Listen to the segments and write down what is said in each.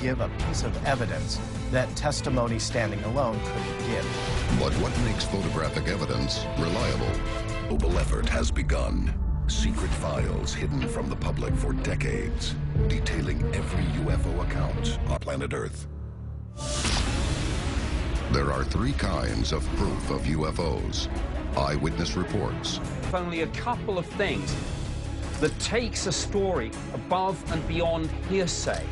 give a piece of evidence that testimony standing alone couldn't give. But what makes photographic evidence reliable? Global effort has begun. Secret files hidden from the public for decades, detailing every UFO account on planet Earth. There are three kinds of proof of UFOs. Eyewitness reports. Only a couple of things that takes a story above and beyond hearsay.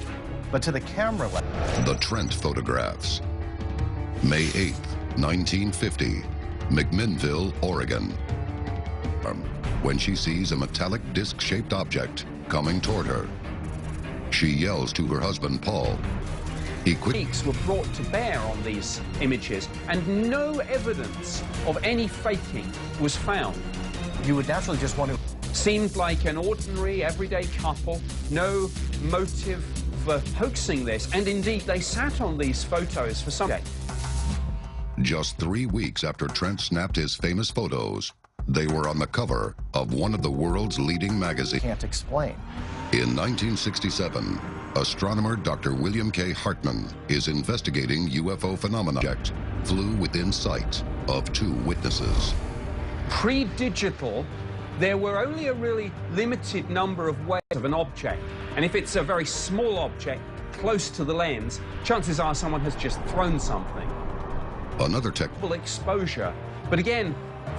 But to the camera lens, The Trent photographs. May 8th, 1950, McMinnville, Oregon. When she sees a metallic disc-shaped object coming toward her, she yells to her husband, Paul. Techniques were brought to bear on these images, and no evidence of any faking was found. you would naturally just want to... Seemed like an ordinary, everyday couple, no motive for hoaxing this, and indeed they sat on these photos for some day. Just 3 weeks after Trent snapped his famous photos, they were on the cover of one of the world's leading magazines. Can't explain. In 1967, astronomer Dr. William K. Hartman is investigating UFO phenomena. Object flew within sight of 2 witnesses. Pre-digital, there were only a really limited number of ways of an object, and if it's a very small object close to the lens, chances are someone has just thrown something. Another tech Full exposure, but again,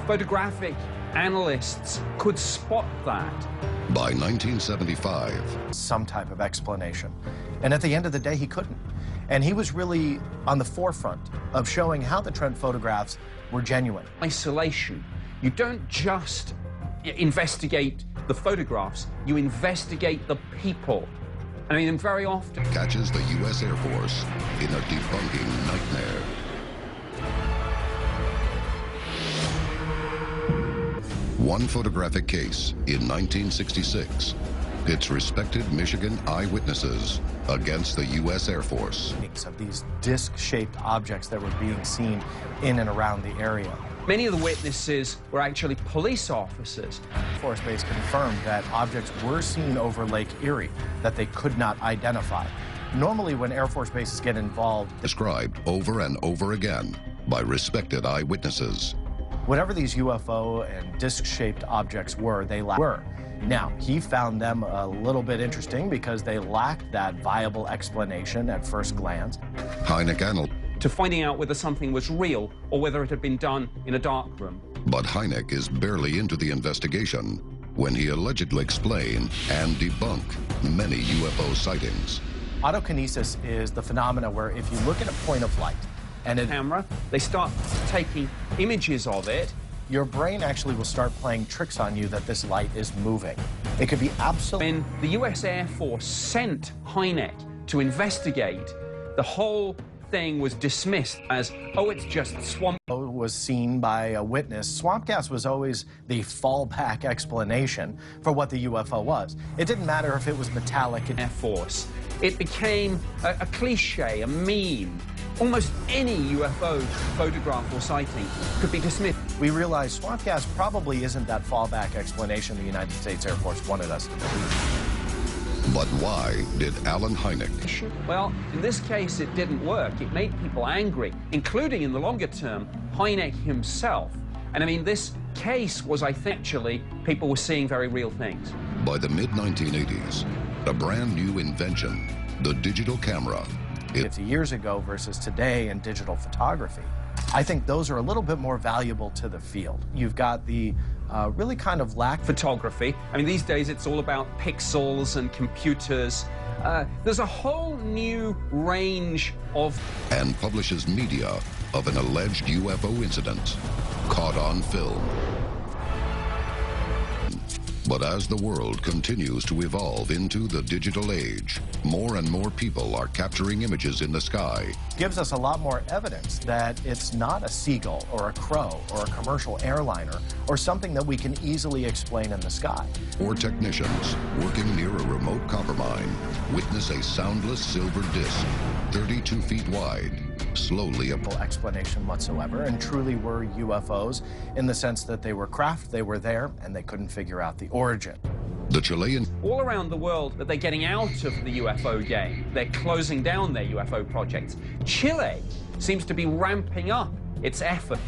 photographic analysts could spot that. by 1975. Some type of explanation. And at the end of the day, he couldn't. And he was really on the forefront of showing how the Trent photographs were genuine. Isolation. You don't just investigate the photographs, you investigate the people. I mean, and very often... Catches the U.S. Air Force in a debunking nightmare. One photographic case in 1966 pits respected Michigan eyewitnesses against the U.S. Air Force. Of these disc-shaped objects that were being seen in and around the area. Many of the witnesses were actually police officers. Air Force Base confirmed that objects were seen over Lake Erie that they could not identify. Normally, when Air Force bases get involved... Described over and over again by respected eyewitnesses. Whatever these UFO and disc-shaped objects were, they were. Now, he found them a little bit interesting because they lacked that viable explanation at first glance. Hynek analyzed. To finding out whether something was real or whether it had been done in a dark room. But Hynek is barely into the investigation when he allegedly explained and debunked many UFO sightings. Autokinesis is the phenomena where if you look at a point of light and a Camera, they start taking images of it. your brain actually will start playing tricks on you that this light is moving. It could be absolutely... When the U.S. Air Force sent Hynek to investigate, the whole thing was dismissed as, oh, it's just swamp. Was seen by a witness. Swamp gas was always the fallback explanation for what the UFO was. It didn't matter if it was metallic. Air Force. It became a cliche, a meme. Almost any UFO photograph or sighting could be dismissed. We realized swamp gas probably isn't that fallback explanation the United States Air Force wanted us to believe. But why did Alan Hynek? Well, in this case, it didn't work. It made people angry, including in the longer term, Hynek himself. And I mean, this case was, I think, actually, people were seeing very real things. By the mid-1980s, a brand new invention, the digital camera. 50 years ago versus today in digital photography. I think those are a little bit more valuable to the field. You've got the really kind of lack photography. I mean, these days it's all about pixels and computers. There's a whole new range of... And publishes media of an alleged UFO incident caught on film. But as the world continues to evolve into the digital age, more and more people are capturing images in the sky. Gives us a lot more evidence that it's not a seagull or a crow or a commercial airliner or something that we can easily explain in the sky. 4 technicians working near a remote copper mine witness a soundless silver disc, 32 feet wide, slowly explanation whatsoever, and truly were UFOs in the sense that they were craft, they were there, and they couldn't figure out the origin. The Chilean... All around the world that they're getting out of the UFO game. They're closing down their UFO projects. Chile seems to be ramping up its effort.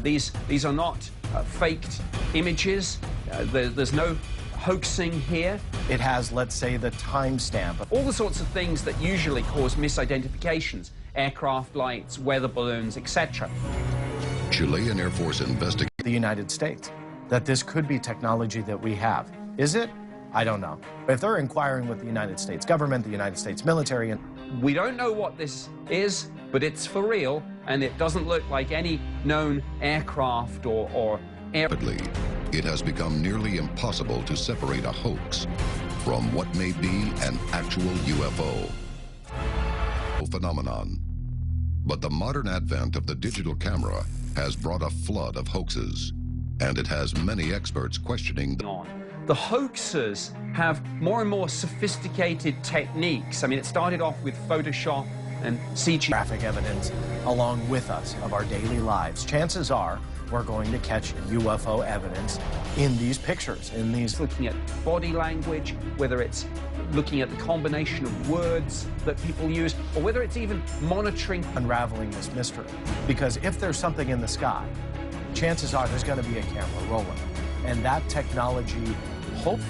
These are not faked images. There's no hoaxing here. It has, let's say, the timestamp. All the sorts of things that usually cause misidentifications. Aircraft lights, weather balloons, etc. Chilean Air Force investigates The United States, that this could be technology that we have. Is it? I don't know. If they're inquiring with the United States government, the United States military, and we don't know what this is, but it's for real, and it doesn't look like any known aircraft or air... It has become nearly impossible to separate a hoax from what may be an actual UFO phenomenon. But the modern advent of the digital camera has brought a flood of hoaxes, and it has many experts questioning The hoaxers have more and more sophisticated techniques. I mean, it started off with Photoshop and CG. Graphic evidence along with us of our daily lives. Chances are we're going to catch UFO evidence in these pictures, in these... Looking at body language, whether it's looking at the combination of words that people use, or whether it's even monitoring... Unraveling this mystery. Because if there's something in the sky, chances are there's going to be a camera rolling. And that technology, hopefully...